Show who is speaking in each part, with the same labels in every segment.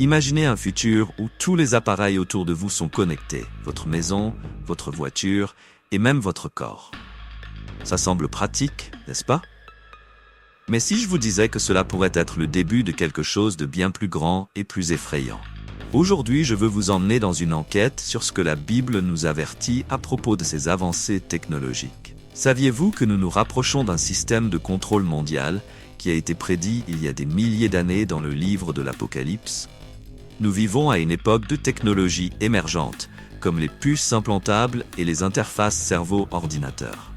Speaker 1: Imaginez un futur où tous les appareils autour de vous sont connectés, votre maison, votre voiture et même votre corps. Ça semble pratique, n'est-ce pas? Mais si je vous disais que cela pourrait être le début de quelque chose de bien plus grand et plus effrayant? Aujourd'hui, je veux vous emmener dans une enquête sur ce que la Bible nous avertit à propos de ces avancées technologiques. Saviez-vous que nous nous rapprochons d'un système de contrôle mondial qui a été prédit il y a des milliers d'années dans le livre de l'Apocalypse? Nous vivons à une époque de technologies émergentes, comme les puces implantables et les interfaces cerveau-ordinateur.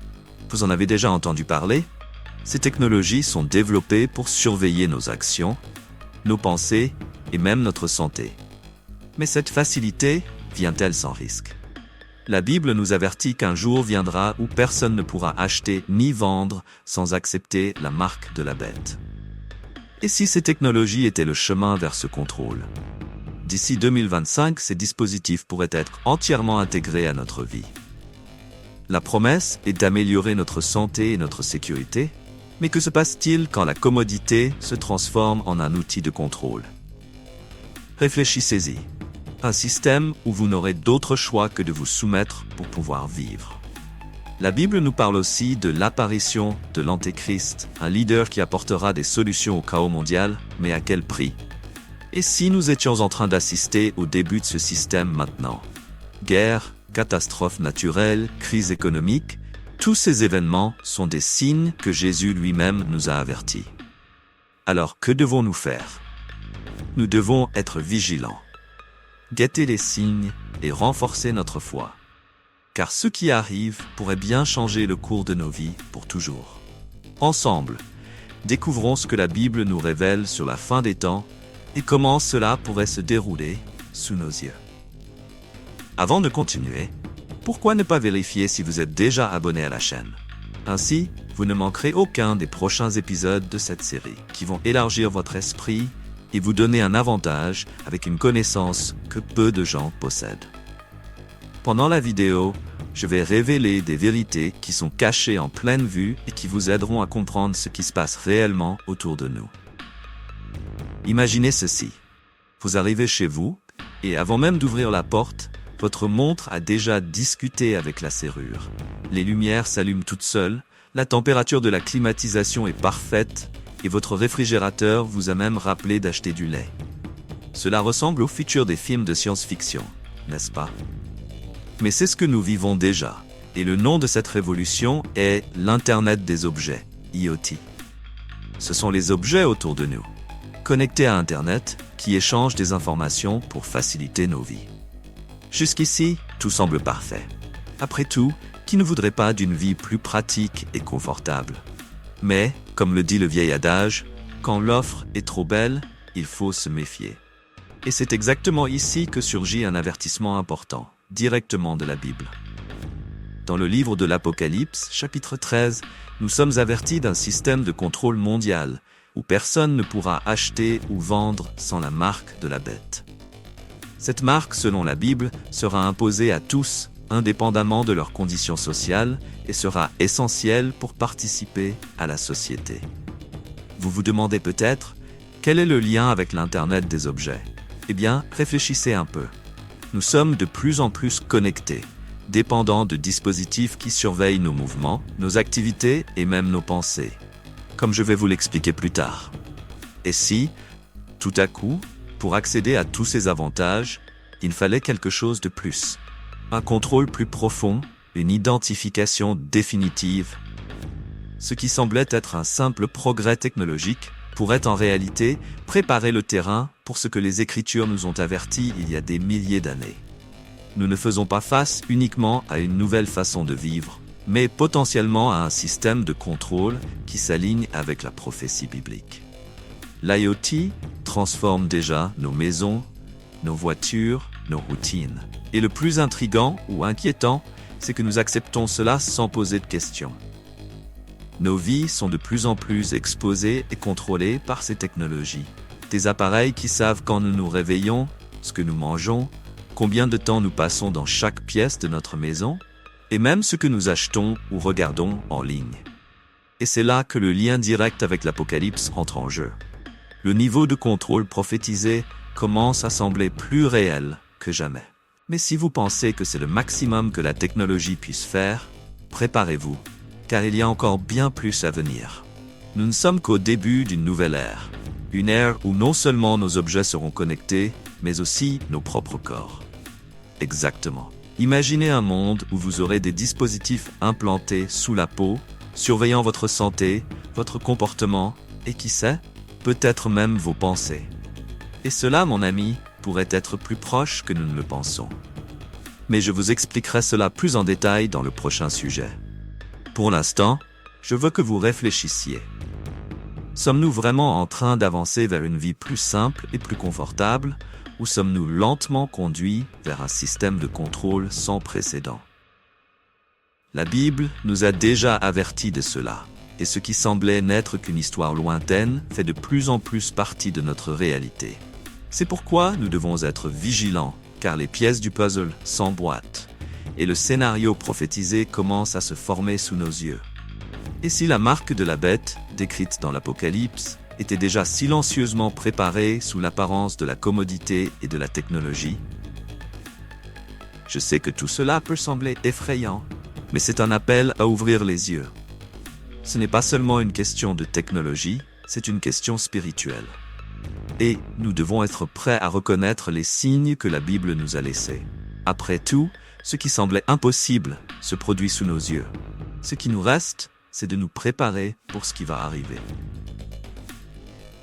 Speaker 1: Vous en avez déjà entendu parler? Ces technologies sont développées pour surveiller nos actions, nos pensées et même notre santé. Mais cette facilité vient-elle sans risque? La Bible nous avertit qu'un jour viendra où personne ne pourra acheter ni vendre sans accepter la marque de la bête. Et si ces technologies étaient le chemin vers ce contrôle? D'ici 2025, ces dispositifs pourraient être entièrement intégrés à notre vie. La promesse est d'améliorer notre santé et notre sécurité, mais que se passe-t-il quand la commodité se transforme en un outil de contrôle? Réfléchissez-y. Un système où vous n'aurez d'autre choix que de vous soumettre pour pouvoir vivre. La Bible nous parle aussi de l'apparition de l'Antéchrist, un leader qui apportera des solutions au chaos mondial, mais à quel prix? Et si nous étions en train d'assister au début de ce système maintenant? Guerre, catastrophes naturelles, crise économique, tous ces événements sont des signes que Jésus lui-même nous a avertis. Alors que devons-nous faire? Nous devons être vigilants, guetter les signes et renforcer notre foi. Car ce qui arrive pourrait bien changer le cours de nos vies pour toujours. Ensemble, découvrons ce que la Bible nous révèle sur la fin des temps et comment cela pourrait se dérouler sous nos yeux. Avant de continuer, pourquoi ne pas vérifier si vous êtes déjà abonné à la chaîne? Ainsi, vous ne manquerez aucun des prochains épisodes de cette série qui vont élargir votre esprit et vous donner un avantage avec une connaissance que peu de gens possèdent. Pendant la vidéo, je vais révéler des vérités qui sont cachées en pleine vue et qui vous aideront à comprendre ce qui se passe réellement autour de nous. Imaginez ceci. Vous arrivez chez vous et avant même d'ouvrir la porte, votre montre a déjà discuté avec la serrure. Les lumières s'allument toutes seules, la température de la climatisation est parfaite et votre réfrigérateur vous a même rappelé d'acheter du lait. Cela ressemble au futur des films de science-fiction, n'est-ce pas? Mais c'est ce que nous vivons déjà. Et le nom de cette révolution est l'Internet des objets, IoT. Ce sont les objets autour de nous, connectés à Internet, qui échangent des informations pour faciliter nos vies. Jusqu'ici, tout semble parfait. Après tout, qui ne voudrait pas d'une vie plus pratique et confortable? Mais, comme le dit le vieil adage, quand l'offre est trop belle, il faut se méfier. Et c'est exactement ici que surgit un avertissement important, directement de la Bible. Dans le livre de l'Apocalypse, chapitre 13, nous sommes avertis d'un système de contrôle mondial, où personne ne pourra acheter ou vendre sans la marque de la bête. Cette marque, selon la Bible, sera imposée à tous, indépendamment de leurs conditions sociales, et sera essentielle pour participer à la société. Vous vous demandez peut-être, quel est le lien avec l'Internet des objets? Eh bien, réfléchissez un peu. Nous sommes de plus en plus connectés, dépendants de dispositifs qui surveillent nos mouvements, nos activités et même nos pensées. Comme je vais vous l'expliquer plus tard. Et si, tout à coup, pour accéder à tous ces avantages, il fallait quelque chose de plus? Un contrôle plus profond, une identification définitive. Ce qui semblait être un simple progrès technologique pourrait en réalité préparer le terrain pour ce que les Écritures nous ont avertis il y a des milliers d'années. Nous ne faisons pas face uniquement à une nouvelle façon de vivre, mais potentiellement à un système de contrôle qui s'aligne avec la prophétie biblique. L'IoT transforme déjà nos maisons, nos voitures, nos routines. Et le plus intriguant ou inquiétant, c'est que nous acceptons cela sans poser de questions. Nos vies sont de plus en plus exposées et contrôlées par ces technologies. Des appareils qui savent quand nous nous réveillons, ce que nous mangeons, combien de temps nous passons dans chaque pièce de notre maison, et même ce que nous achetons ou regardons en ligne. Et c'est là que le lien direct avec l'Apocalypse entre en jeu. Le niveau de contrôle prophétisé commence à sembler plus réel que jamais. Mais si vous pensez que c'est le maximum que la technologie puisse faire, préparez-vous, car il y a encore bien plus à venir. Nous ne sommes qu'au début d'une nouvelle ère. Une ère où non seulement nos objets seront connectés, mais aussi nos propres corps. Exactement. Imaginez un monde où vous aurez des dispositifs implantés sous la peau, surveillant votre santé, votre comportement, et qui sait, peut-être même vos pensées. Et cela, mon ami, pourrait être plus proche que nous ne le pensons. Mais je vous expliquerai cela plus en détail dans le prochain sujet. Pour l'instant, je veux que vous réfléchissiez. Sommes-nous vraiment en train d'avancer vers une vie plus simple et plus confortable, ou sommes-nous lentement conduits vers un système de contrôle sans précédent? La Bible nous a déjà avertis de cela, et ce qui semblait n'être qu'une histoire lointaine fait de plus en plus partie de notre réalité. C'est pourquoi nous devons être vigilants, car les pièces du puzzle s'emboîtent, et le scénario prophétisé commence à se former sous nos yeux. Et si la marque de la bête, décrite dans l'Apocalypse, était déjà silencieusement préparée sous l'apparence de la commodité et de la technologie? Je sais que tout cela peut sembler effrayant, mais c'est un appel à ouvrir les yeux. Ce n'est pas seulement une question de technologie, c'est une question spirituelle. Et nous devons être prêts à reconnaître les signes que la Bible nous a laissés. Après tout, ce qui semblait impossible se produit sous nos yeux. Ce qui nous reste, c'est de nous préparer pour ce qui va arriver.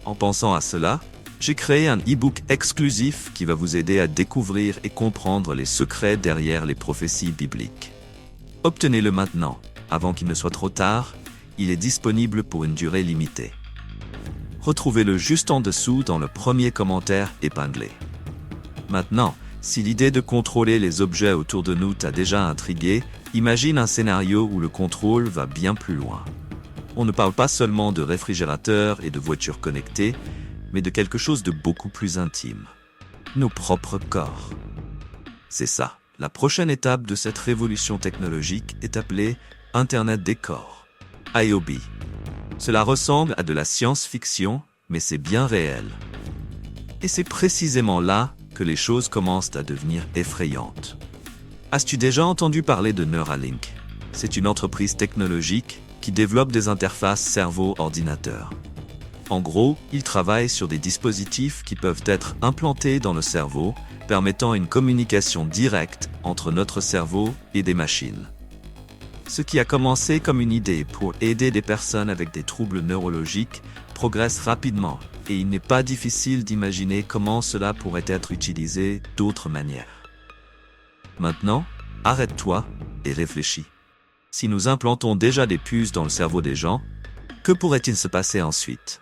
Speaker 1: En pensant à cela, j'ai créé un e-book exclusif qui va vous aider à découvrir et comprendre les secrets derrière les prophéties bibliques. Obtenez-le maintenant, avant qu'il ne soit trop tard. Il est disponible pour une durée limitée. Retrouvez-le juste en dessous dans le premier commentaire épinglé. Maintenant, si l'idée de contrôler les objets autour de nous t'a déjà intrigué, imagine un scénario où le contrôle va bien plus loin. On ne parle pas seulement de réfrigérateurs et de voitures connectées, mais de quelque chose de beaucoup plus intime. Nos propres corps. C'est ça. La prochaine étape de cette révolution technologique est appelée Internet des corps, IoB. Cela ressemble à de la science-fiction, mais c'est bien réel. Et c'est précisément là que les choses commencent à devenir effrayantes. As-tu déjà entendu parler de Neuralink? C'est une entreprise technologique qui développe des interfaces cerveau-ordinateur. En gros, ils travaillent sur des dispositifs qui peuvent être implantés dans le cerveau, permettant une communication directe entre notre cerveau et des machines. Ce qui a commencé comme une idée pour aider des personnes avec des troubles neurologiques progresse rapidement, et il n'est pas difficile d'imaginer comment cela pourrait être utilisé d'autres manières. Maintenant, arrête-toi et réfléchis. Si nous implantons déjà des puces dans le cerveau des gens, que pourrait-il se passer ensuite?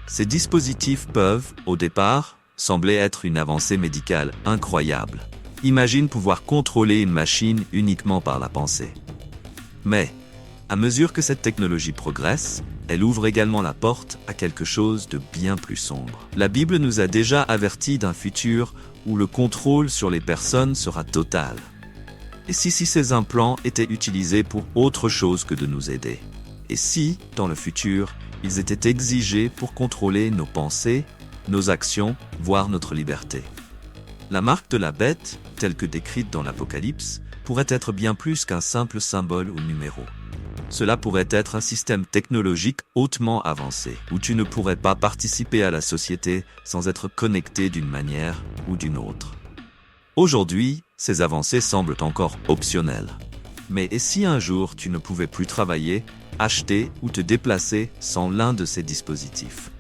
Speaker 1: Ces dispositifs peuvent, au départ, sembler être une avancée médicale incroyable. Imagine pouvoir contrôler une machine uniquement par la pensée. Mais, à mesure que cette technologie progresse, elle ouvre également la porte à quelque chose de bien plus sombre. La Bible nous a déjà avertis d'un futur où le contrôle sur les personnes sera total. Et si ces implants étaient utilisés pour autre chose que de nous aider? Et si, dans le futur, ils étaient exigés pour contrôler nos pensées, nos actions, voire notre liberté? La marque de la bête, telle que décrite dans l'Apocalypse, pourrait être bien plus qu'un simple symbole ou numéro. Cela pourrait être un système technologique hautement avancé, où tu ne pourrais pas participer à la société sans être connecté d'une manière ou d'une autre. Aujourd'hui, ces avancées semblent encore optionnelles. Mais et si un jour tu ne pouvais plus travailler, acheter ou te déplacer sans l'un de ces dispositifs?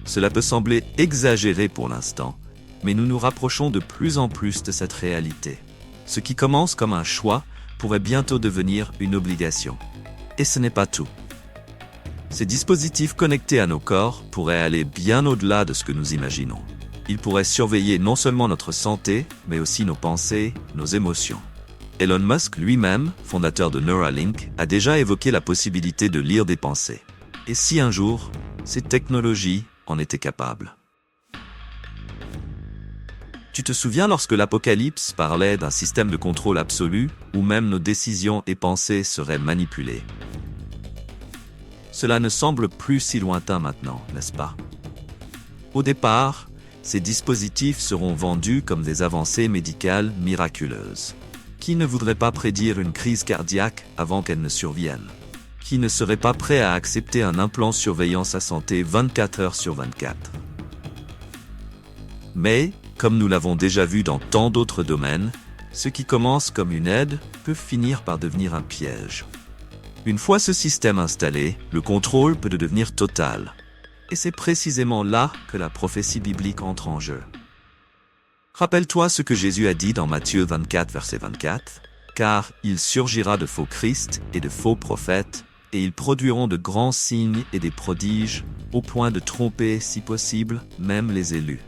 Speaker 1: Cela peut sembler exagéré pour l'instant, mais nous nous rapprochons de plus en plus de cette réalité. Ce qui commence comme un choix pourrait bientôt devenir une obligation. Et ce n'est pas tout. Ces dispositifs connectés à nos corps pourraient aller bien au-delà de ce que nous imaginons. Ils pourraient surveiller non seulement notre santé, mais aussi nos pensées, nos émotions. Elon Musk lui-même, fondateur de Neuralink, a déjà évoqué la possibilité de lire des pensées. Et si un jour, cette technologie en était capable? Tu te souviens lorsque l'Apocalypse parlait d'un système de contrôle absolu, où même nos décisions et pensées seraient manipulées? Cela ne semble plus si lointain maintenant, n'est-ce pas? Au départ, Ces dispositifs seront vendus comme des avancées médicales miraculeuses. Qui ne voudrait pas prédire une crise cardiaque avant qu'elle ne survienne? Qui ne serait pas prêt à accepter un implant surveillant sa santé 24 heures sur 24? Mais, comme nous l'avons déjà vu dans tant d'autres domaines, ce qui commence comme une aide peut finir par devenir un piège. Une fois ce système installé, le contrôle peut devenir total. Et c'est précisément là que la prophétie biblique entre en jeu. Rappelle-toi ce que Jésus a dit dans Matthieu 24, verset 24, « Car il surgira de faux Christ et de faux prophètes, et ils produiront de grands signes et des prodiges, au point de tromper, si possible, même les élus. »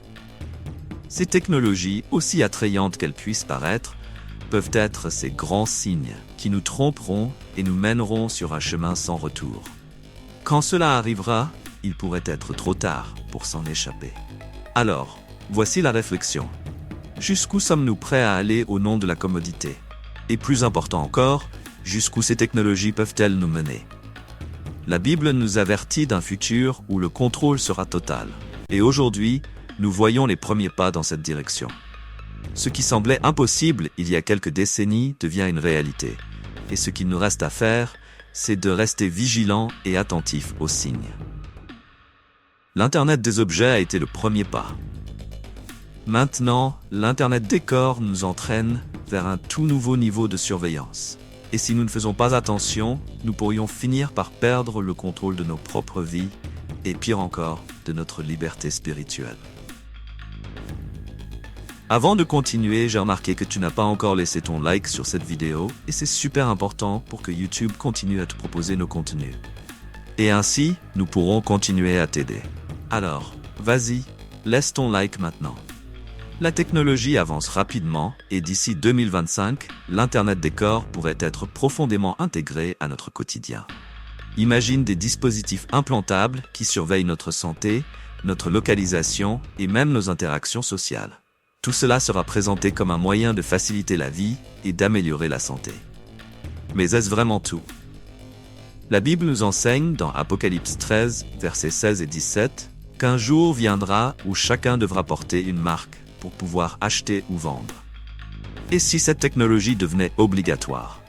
Speaker 1: Ces technologies, aussi attrayantes qu'elles puissent paraître, peuvent être ces grands signes qui nous tromperont et nous mèneront sur un chemin sans retour. Quand cela arrivera, il pourrait être trop tard pour s'en échapper. Alors, voici la réflexion. Jusqu'où sommes-nous prêts à aller au nom de la commodité? Et plus important encore, jusqu'où ces technologies peuvent-elles nous mener? La Bible nous avertit d'un futur où le contrôle sera total. Et aujourd'hui, nous voyons les premiers pas dans cette direction. Ce qui semblait impossible il y a quelques décennies devient une réalité. Et ce qu'il nous reste à faire, c'est de rester vigilants et attentifs aux signes. L'Internet des objets a été le premier pas. Maintenant, l'Internet des corps nous entraîne vers un tout nouveau niveau de surveillance. Et si nous ne faisons pas attention, nous pourrions finir par perdre le contrôle de nos propres vies et pire encore, de notre liberté spirituelle. Avant de continuer, j'ai remarqué que tu n'as pas encore laissé ton like sur cette vidéo et c'est super important pour que YouTube continue à te proposer nos contenus. Et ainsi, nous pourrons continuer à t'aider. Alors, vas-y, laisse ton like maintenant. La technologie avance rapidement et d'ici 2025, l'Internet des corps pourrait être profondément intégré à notre quotidien. Imagine des dispositifs implantables qui surveillent notre santé, notre localisation et même nos interactions sociales. Tout cela sera présenté comme un moyen de faciliter la vie et d'améliorer la santé. Mais est-ce vraiment tout? La Bible nous enseigne dans Apocalypse 13, versets 16 et 17, qu'un jour viendra où chacun devra porter une marque pour pouvoir acheter ou vendre. Et si cette technologie devenait obligatoire?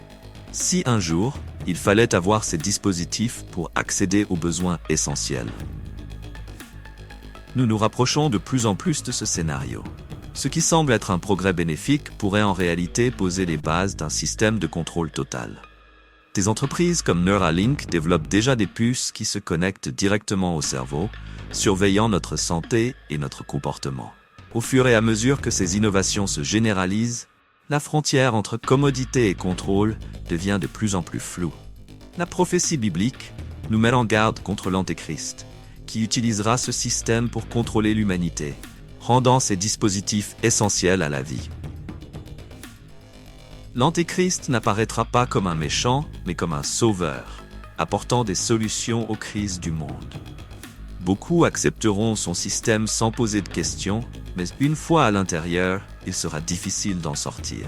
Speaker 1: Si un jour, il fallait avoir ces dispositifs pour accéder aux besoins essentiels? Nous nous rapprochons de plus en plus de ce scénario. Ce qui semble être un progrès bénéfique pourrait en réalité poser les bases d'un système de contrôle total. Des entreprises comme Neuralink développent déjà des puces qui se connectent directement au cerveau, surveillant notre santé et notre comportement. Au fur et à mesure que ces innovations se généralisent, la frontière entre commodité et contrôle devient de plus en plus floue. La prophétie biblique nous met en garde contre l'Antéchrist, qui utilisera ce système pour contrôler l'humanité, rendant ces dispositifs essentiels à la vie. L'Antéchrist n'apparaîtra pas comme un méchant, mais comme un sauveur, apportant des solutions aux crises du monde. Beaucoup accepteront son système sans poser de questions, mais une fois à l'intérieur, il sera difficile d'en sortir.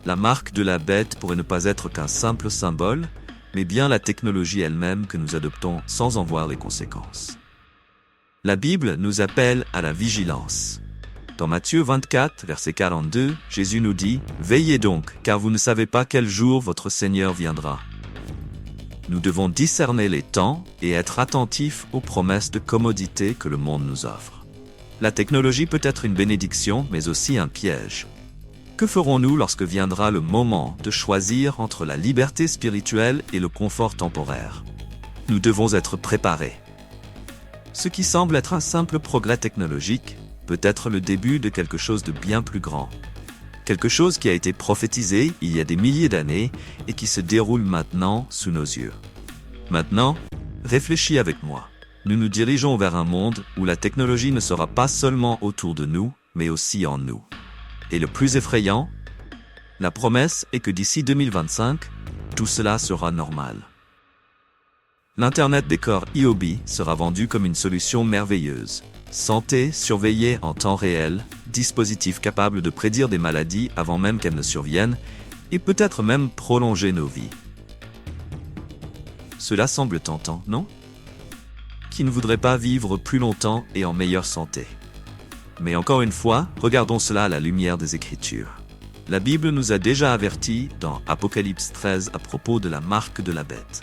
Speaker 1: La marque de la bête pourrait ne pas être qu'un simple symbole, mais bien la technologie elle-même que nous adoptons sans en voir les conséquences. La Bible nous appelle à la vigilance. Dans Matthieu 24, verset 42, Jésus nous dit « Veillez donc, car vous ne savez pas quel jour votre Seigneur viendra. » Nous devons discerner les temps et être attentifs aux promesses de commodité que le monde nous offre. La technologie peut être une bénédiction, mais aussi un piège. Que ferons-nous lorsque viendra le moment de choisir entre la liberté spirituelle et le confort temporaire? Nous devons être préparés. Ce qui semble être un simple progrès technologique peut être le début de quelque chose de bien plus grand. Quelque chose qui a été prophétisé il y a des milliers d'années et qui se déroule maintenant sous nos yeux. Maintenant, réfléchis avec moi. Nous nous dirigeons vers un monde où la technologie ne sera pas seulement autour de nous, mais aussi en nous. Et le plus effrayant, la promesse est que d'ici 2025, tout cela sera normal. L'Internet des corps IoB sera vendu comme une solution merveilleuse. Santé surveillée en temps réel, dispositif capable de prédire des maladies avant même qu'elles ne surviennent, et peut-être même prolonger nos vies. Cela semble tentant, non? qui ne voudraient pas vivre plus longtemps et en meilleure santé. Mais encore une fois, regardons cela à la lumière des Écritures. La Bible nous a déjà avertis dans Apocalypse 13 à propos de la marque de la bête.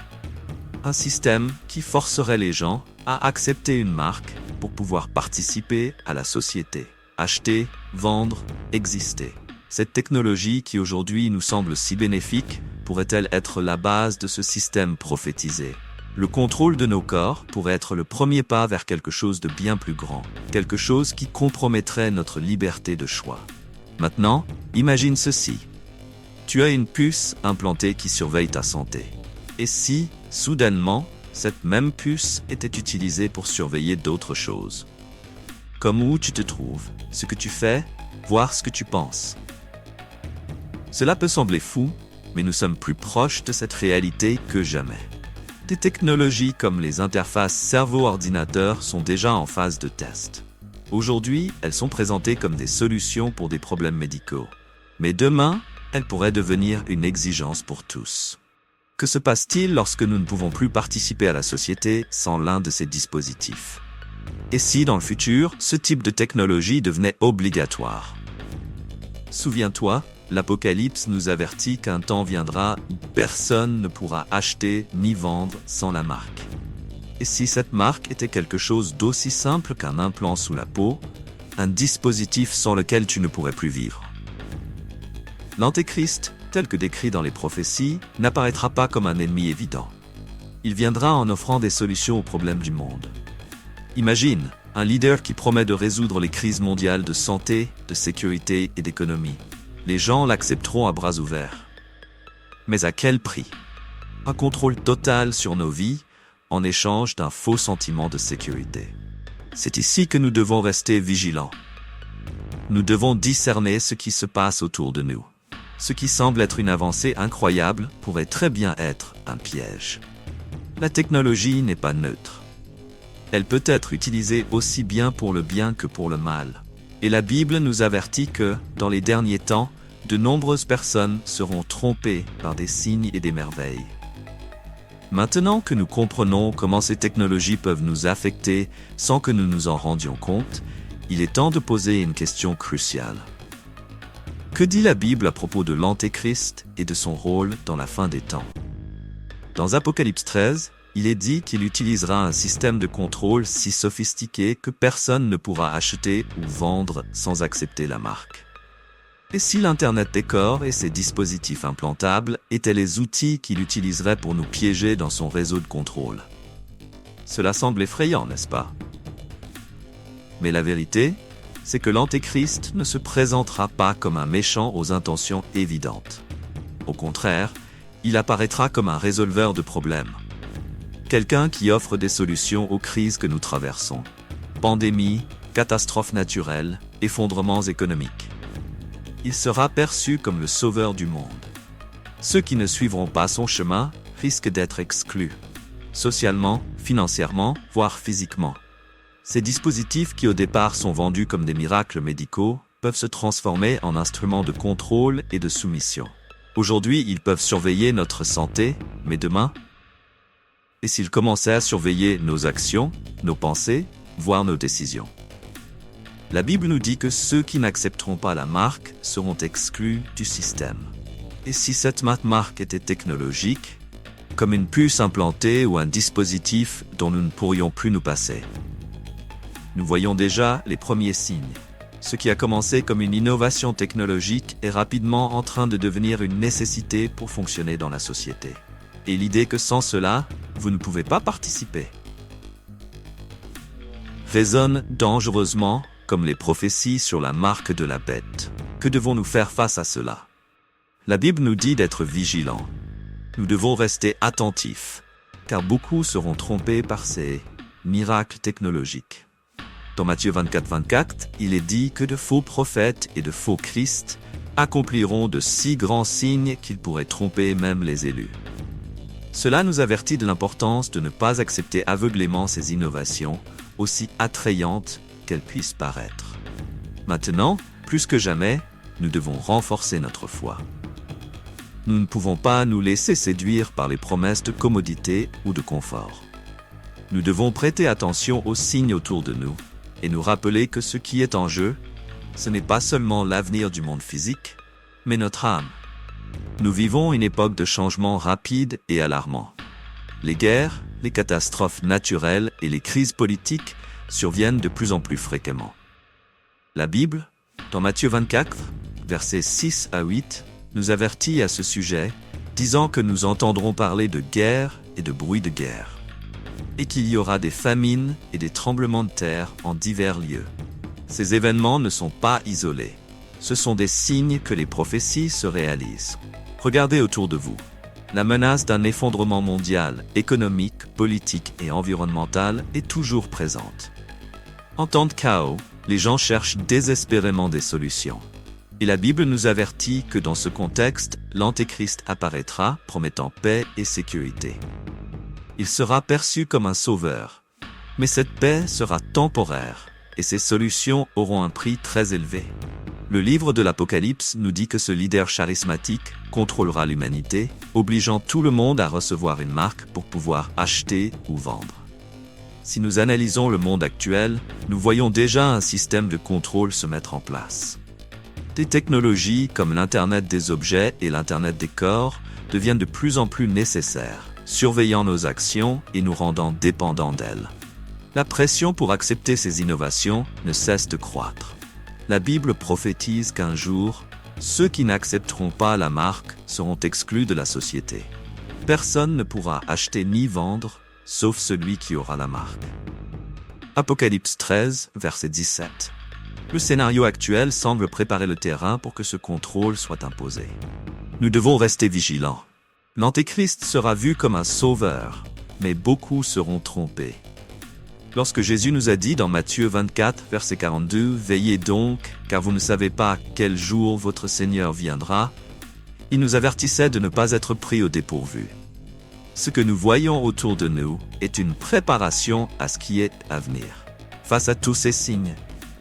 Speaker 1: Un système qui forcerait les gens à accepter une marque pour pouvoir participer à la société, acheter, vendre, exister. Cette technologie qui aujourd'hui nous semble si bénéfique pourrait-elle être la base de ce système prophétisé? Le contrôle de nos corps pourrait être le premier pas vers quelque chose de bien plus grand, quelque chose qui compromettrait notre liberté de choix. Maintenant, imagine ceci. Tu as une puce implantée qui surveille ta santé. Et si, soudainement, cette même puce était utilisée pour surveiller d'autres choses? Comme où tu te trouves, ce que tu fais, voire ce que tu penses. Cela peut sembler fou, mais nous sommes plus proches de cette réalité que jamais. Des technologies comme les interfaces cerveau-ordinateur sont déjà en phase de test. Aujourd'hui, elles sont présentées comme des solutions pour des problèmes médicaux. Mais demain, elles pourraient devenir une exigence pour tous. Que se passe-t-il lorsque nous ne pouvons plus participer à la société sans l'un de ces dispositifs? Et si, dans le futur, ce type de technologie devenait obligatoire? Souviens-toi, l'Apocalypse nous avertit qu'un temps viendra où personne ne pourra acheter ni vendre sans la marque. Et si cette marque était quelque chose d'aussi simple qu'un implant sous la peau, un dispositif sans lequel tu ne pourrais plus vivre? L'Antéchrist, tel que décrit dans les prophéties, n'apparaîtra pas comme un ennemi évident. Il viendra en offrant des solutions aux problèmes du monde. Imagine, un leader qui promet de résoudre les crises mondiales de santé, de sécurité et d'économie. Les gens l'accepteront à bras ouverts. Mais à quel prix? Un contrôle total sur nos vies, en échange d'un faux sentiment de sécurité. C'est ici que nous devons rester vigilants. Nous devons discerner ce qui se passe autour de nous. Ce qui semble être une avancée incroyable pourrait très bien être un piège. La technologie n'est pas neutre. Elle peut être utilisée aussi bien pour le bien que pour le mal. Et la Bible nous avertit que, dans les derniers temps, de nombreuses personnes seront trompées par des signes et des merveilles. Maintenant que nous comprenons comment ces technologies peuvent nous affecter sans que nous nous en rendions compte, il est temps de poser une question cruciale. Que dit la Bible à propos de l'Antéchrist et de son rôle dans la fin des temps? Dans Apocalypse 13, il est dit qu'il utilisera un système de contrôle si sophistiqué que personne ne pourra acheter ou vendre sans accepter la marque. Et si l'Internet des corps et ses dispositifs implantables étaient les outils qu'il utiliserait pour nous piéger dans son réseau de contrôle? Cela semble effrayant, n'est-ce pas? Mais la vérité, c'est que l'Antéchrist ne se présentera pas comme un méchant aux intentions évidentes. Au contraire, il apparaîtra comme un résolveur de problèmes. Quelqu'un qui offre des solutions aux crises que nous traversons. Pandémies, catastrophes naturelles, effondrements économiques. Il sera perçu comme le sauveur du monde. Ceux qui ne suivront pas son chemin risquent d'être exclus. Socialement, financièrement, voire physiquement. Ces dispositifs qui au départ sont vendus comme des miracles médicaux peuvent se transformer en instruments de contrôle et de soumission. Aujourd'hui, ils peuvent surveiller notre santé, mais demain? Et s'ils commençaient à surveiller nos actions, nos pensées, voire nos décisions? La Bible nous dit que ceux qui n'accepteront pas la marque seront exclus du système. Et si cette marque était technologique, comme une puce implantée ou un dispositif dont nous ne pourrions plus nous passer? Nous voyons déjà les premiers signes. Ce qui a commencé comme une innovation technologique est rapidement en train de devenir une nécessité pour fonctionner dans la société. Et l'idée que sans cela, vous ne pouvez pas participer résonne dangereusement comme les prophéties sur la marque de la bête. Que devons-nous faire face à cela? La Bible nous dit d'être vigilants. Nous devons rester attentifs, car beaucoup seront trompés par ces miracles technologiques. Dans Matthieu 24, il est dit que de faux prophètes et de faux Christ accompliront de si grands signes qu'ils pourraient tromper même les élus. Cela nous avertit de l'importance de ne pas accepter aveuglément ces innovations, aussi attrayantes qu'elles puissent paraître. Maintenant, plus que jamais, nous devons renforcer notre foi. Nous ne pouvons pas nous laisser séduire par les promesses de commodité ou de confort. Nous devons prêter attention aux signes autour de nous et nous rappeler que ce qui est en jeu, ce n'est pas seulement l'avenir du monde physique, mais notre âme. Nous vivons une époque de changements rapides et alarmants. Les guerres, les catastrophes naturelles et les crises politiques surviennent de plus en plus fréquemment. La Bible, dans Matthieu 24, versets 6 à 8, nous avertit à ce sujet, disant que nous entendrons parler de guerre et de bruit de guerre, et qu'il y aura des famines et des tremblements de terre en divers lieux. Ces événements ne sont pas isolés. Ce sont des signes que les prophéties se réalisent. Regardez autour de vous. La menace d'un effondrement mondial, économique, politique et environnemental est toujours présente. En temps de chaos, les gens cherchent désespérément des solutions. Et la Bible nous avertit que dans ce contexte, l'Antéchrist apparaîtra, promettant paix et sécurité. Il sera perçu comme un sauveur. Mais cette paix sera temporaire, et ses solutions auront un prix très élevé. Le livre de l'Apocalypse nous dit que ce leader charismatique contrôlera l'humanité, obligeant tout le monde à recevoir une marque pour pouvoir acheter ou vendre. Si nous analysons le monde actuel, nous voyons déjà un système de contrôle se mettre en place. Des technologies comme l'Internet des objets et l'Internet des corps deviennent de plus en plus nécessaires, surveillant nos actions et nous rendant dépendants d'elles. La pression pour accepter ces innovations ne cesse de croître. La Bible prophétise qu'un jour, ceux qui n'accepteront pas la marque seront exclus de la société. Personne ne pourra acheter ni vendre, sauf celui qui aura la marque. Apocalypse 13, verset 17. Le scénario actuel semble préparer le terrain pour que ce contrôle soit imposé. Nous devons rester vigilants. L'Antéchrist sera vu comme un sauveur, mais beaucoup seront trompés. Lorsque Jésus nous a dit dans Matthieu 24, verset 42, « Veillez donc, car vous ne savez pas quel jour votre Seigneur viendra », il nous avertissait de ne pas être pris au dépourvu. Ce que nous voyons autour de nous est une préparation à ce qui est à venir. Face à tous ces signes,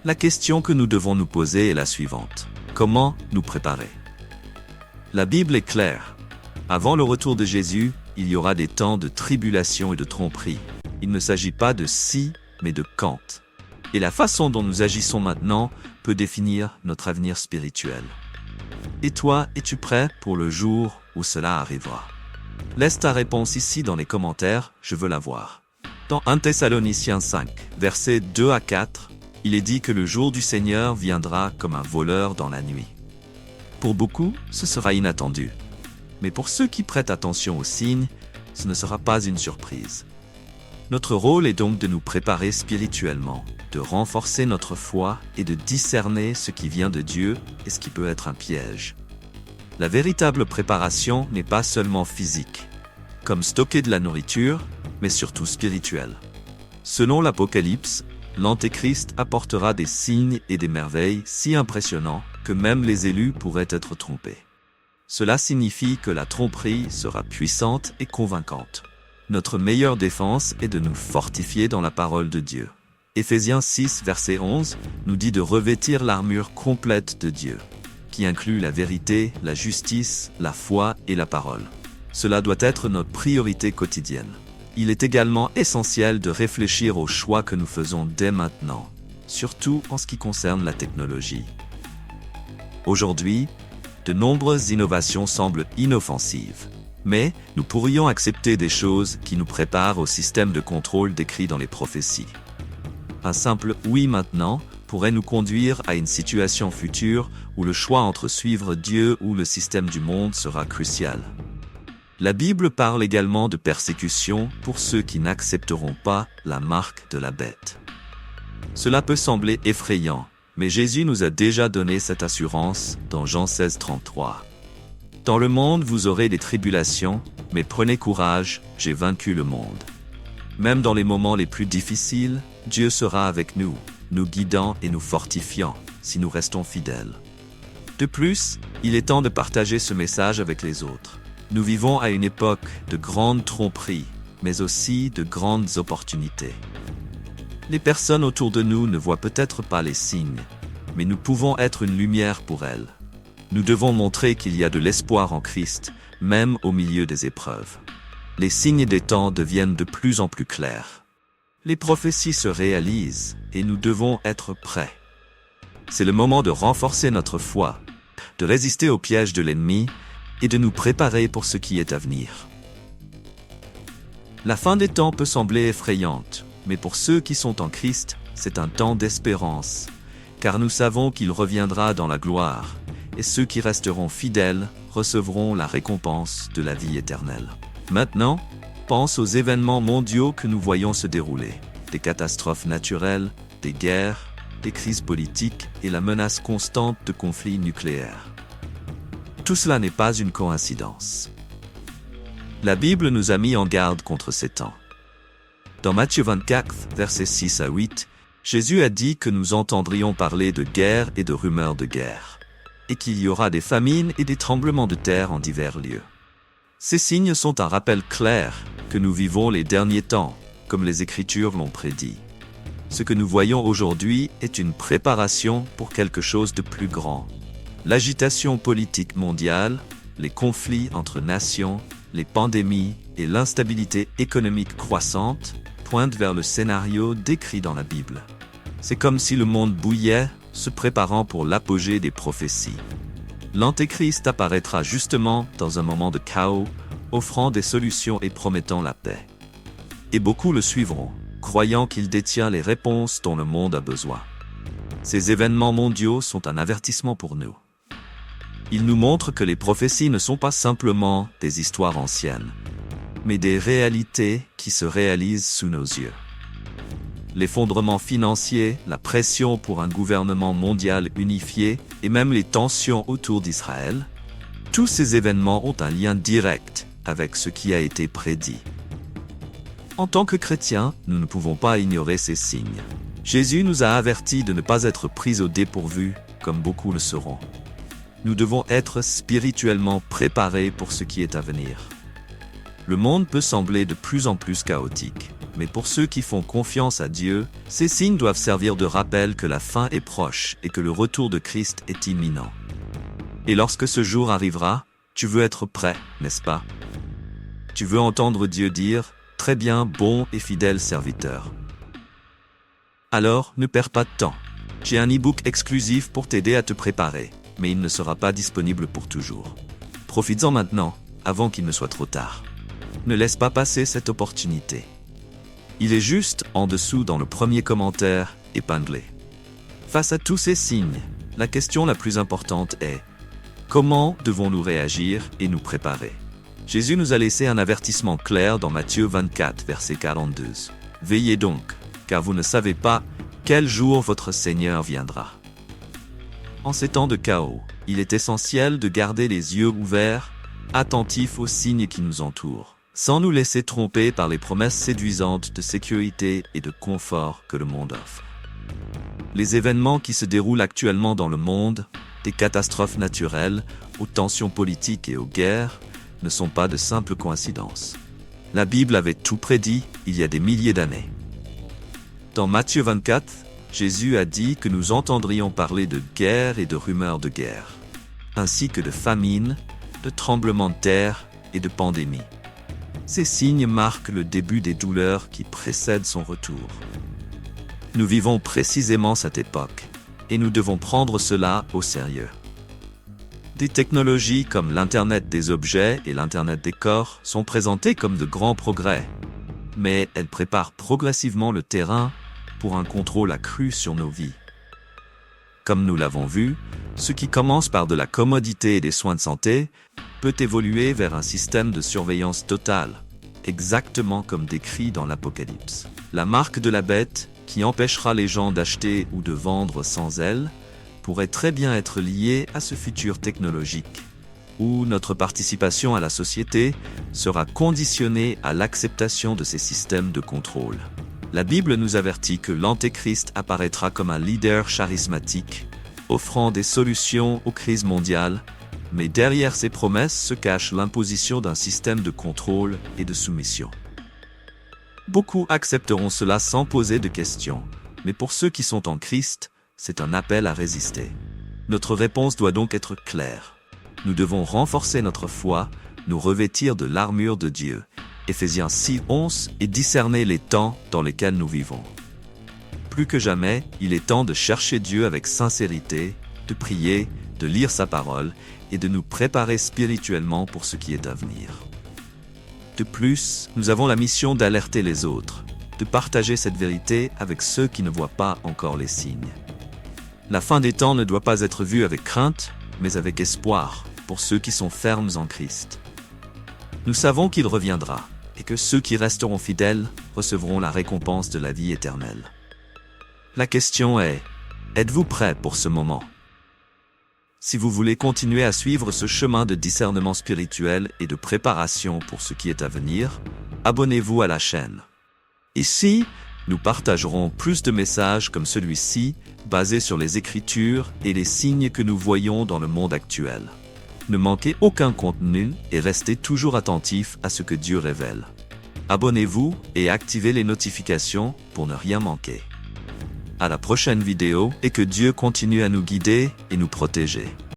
Speaker 1: la question que nous devons nous poser est la suivante. Comment nous préparer? La Bible est claire. Avant le retour de Jésus, il y aura des temps de tribulation et de tromperie. Il ne s'agit pas de si, mais de quand. Et la façon dont nous agissons maintenant peut définir notre avenir spirituel. Et toi, es-tu prêt pour le jour où cela arrivera? Laisse ta réponse ici dans les commentaires, je veux la voir. Dans 1 Thessaloniciens 5, versets 2 à 4, il est dit que le jour du Seigneur viendra comme un voleur dans la nuit. Pour beaucoup, ce sera inattendu. Mais pour ceux qui prêtent attention aux signes, ce ne sera pas une surprise. Notre rôle est donc de nous préparer spirituellement, de renforcer notre foi et de discerner ce qui vient de Dieu et ce qui peut être un piège. La véritable préparation n'est pas seulement physique, comme stocker de la nourriture, mais surtout spirituelle. Selon l'Apocalypse, l'Antéchrist apportera des signes et des merveilles si impressionnants que même les élus pourraient être trompés. Cela signifie que la tromperie sera puissante et convaincante. Notre meilleure défense est de nous fortifier dans la parole de Dieu. Éphésiens 6, verset 11, nous dit de revêtir l'armure complète de Dieu, qui inclut la vérité, la justice, la foi et la parole. Cela doit être notre priorité quotidienne. Il est également essentiel de réfléchir aux choix que nous faisons dès maintenant, surtout en ce qui concerne la technologie. Aujourd'hui, de nombreuses innovations semblent inoffensives. Mais nous pourrions accepter des choses qui nous préparent au système de contrôle décrit dans les prophéties. Un simple « oui maintenant » pourrait nous conduire à une situation future où le choix entre suivre Dieu ou le système du monde sera crucial. La Bible parle également de persécution pour ceux qui n'accepteront pas la marque de la bête. Cela peut sembler effrayant, mais Jésus nous a déjà donné cette assurance dans Jean 16, 33. Dans le monde, vous aurez des tribulations, mais prenez courage, j'ai vaincu le monde. Même dans les moments les plus difficiles, Dieu sera avec nous, nous guidant et nous fortifiant, si nous restons fidèles. De plus, il est temps de partager ce message avec les autres. Nous vivons à une époque de grandes tromperies, mais aussi de grandes opportunités. Les personnes autour de nous ne voient peut-être pas les signes, mais nous pouvons être une lumière pour elles. Nous devons montrer qu'il y a de l'espoir en Christ, même au milieu des épreuves. Les signes des temps deviennent de plus en plus clairs. Les prophéties se réalisent et nous devons être prêts. C'est le moment de renforcer notre foi, de résister aux pièges de l'ennemi et de nous préparer pour ce qui est à venir. La fin des temps peut sembler effrayante, mais pour ceux qui sont en Christ, c'est un temps d'espérance, car nous savons qu'il reviendra dans la gloire, et ceux qui resteront fidèles recevront la récompense de la vie éternelle. Maintenant, pense aux événements mondiaux que nous voyons se dérouler, des catastrophes naturelles, des guerres, des crises politiques et la menace constante de conflits nucléaires. Tout cela n'est pas une coïncidence. La Bible nous a mis en garde contre ces temps. Dans Matthieu 24, versets 6 à 8, Jésus a dit que nous entendrions parler de guerre et de rumeurs de guerre, et qu'il y aura des famines et des tremblements de terre en divers lieux. Ces signes sont un rappel clair que nous vivons les derniers temps, comme les Écritures l'ont prédit. Ce que nous voyons aujourd'hui est une préparation pour quelque chose de plus grand. L'agitation politique mondiale, les conflits entre nations, les pandémies et l'instabilité économique croissante pointent vers le scénario décrit dans la Bible. C'est comme si le monde bouillait, se préparant pour l'apogée des prophéties. L'Antéchrist apparaîtra justement dans un moment de chaos, offrant des solutions et promettant la paix. Et beaucoup le suivront, croyant qu'il détient les réponses dont le monde a besoin. Ces événements mondiaux sont un avertissement pour nous. Ils nous montrent que les prophéties ne sont pas simplement des histoires anciennes, mais des réalités qui se réalisent sous nos yeux. L'effondrement financier, la pression pour un gouvernement mondial unifié et même les tensions autour d'Israël, tous ces événements ont un lien direct avec ce qui a été prédit. En tant que chrétiens, nous ne pouvons pas ignorer ces signes. Jésus nous a avertis de ne pas être pris au dépourvu, comme beaucoup le seront. Nous devons être spirituellement préparés pour ce qui est à venir. Le monde peut sembler de plus en plus chaotique, mais pour ceux qui font confiance à Dieu, ces signes doivent servir de rappel que la fin est proche et que le retour de Christ est imminent. Et lorsque ce jour arrivera, tu veux être prêt, n'est-ce pas? Tu veux entendre Dieu dire « Très bien, bon et fidèle serviteur ». Alors, ne perds pas de temps. J'ai un e-book exclusif pour t'aider à te préparer, mais il ne sera pas disponible pour toujours. Profites-en maintenant, avant qu'il ne soit trop tard. Ne laisse pas passer cette opportunité. Il est juste en dessous dans le premier commentaire, épinglé. Face à tous ces signes, la question la plus importante est « Comment devons-nous réagir et nous préparer ?» Jésus nous a laissé un avertissement clair dans Matthieu 24, verset 42. « Veillez donc, car vous ne savez pas quel jour votre Seigneur viendra. » En ces temps de chaos, il est essentiel de garder les yeux ouverts, attentifs aux signes qui nous entourent, sans nous laisser tromper par les promesses séduisantes de sécurité et de confort que le monde offre. Les événements qui se déroulent actuellement dans le monde, des catastrophes naturelles, aux tensions politiques et aux guerres, ne sont pas de simples coïncidences. La Bible avait tout prédit il y a des milliers d'années. Dans Matthieu 24, Jésus a dit que nous entendrions parler de guerre et de rumeurs de guerre, ainsi que de famine, de tremblements de terre et de pandémies. Ces signes marquent le début des douleurs qui précèdent son retour. Nous vivons précisément cette époque, et nous devons prendre cela au sérieux. Des technologies comme l'Internet des objets et l'Internet des corps sont présentées comme de grands progrès, mais elles préparent progressivement le terrain pour un contrôle accru sur nos vies. Comme nous l'avons vu, ce qui commence par de la commodité et des soins de santé peut évoluer vers un système de surveillance totale, exactement comme décrit dans l'Apocalypse. La marque de la bête, qui empêchera les gens d'acheter ou de vendre sans elle, pourrait très bien être liée à ce futur technologique, où notre participation à la société sera conditionnée à l'acceptation de ces systèmes de contrôle. La Bible nous avertit que l'Antéchrist apparaîtra comme un leader charismatique, offrant des solutions aux crises mondiales, mais derrière ces promesses se cache l'imposition d'un système de contrôle et de soumission. Beaucoup accepteront cela sans poser de questions, mais pour ceux qui sont en Christ, c'est un appel à résister. Notre réponse doit donc être claire. Nous devons renforcer notre foi, nous revêtir de l'armure de Dieu, Éphésiens 6:11, et discerner les temps dans lesquels nous vivons. Plus que jamais, il est temps de chercher Dieu avec sincérité, de prier, de lire sa parole et de nous préparer spirituellement pour ce qui est à venir. De plus, nous avons la mission d'alerter les autres, de partager cette vérité avec ceux qui ne voient pas encore les signes. La fin des temps ne doit pas être vue avec crainte, mais avec espoir pour ceux qui sont fermes en Christ. Nous savons qu'il reviendra et que ceux qui resteront fidèles recevront la récompense de la vie éternelle. La question est, êtes-vous prêt pour ce moment? Si vous voulez continuer à suivre ce chemin de discernement spirituel et de préparation pour ce qui est à venir, abonnez-vous à la chaîne. Ici, nous partagerons plus de messages comme celui-ci, basés sur les Écritures et les signes que nous voyons dans le monde actuel. Ne manquez aucun contenu et restez toujours attentifs à ce que Dieu révèle. Abonnez-vous et activez les notifications pour ne rien manquer. À la prochaine vidéo et que Dieu continue à nous guider et nous protéger.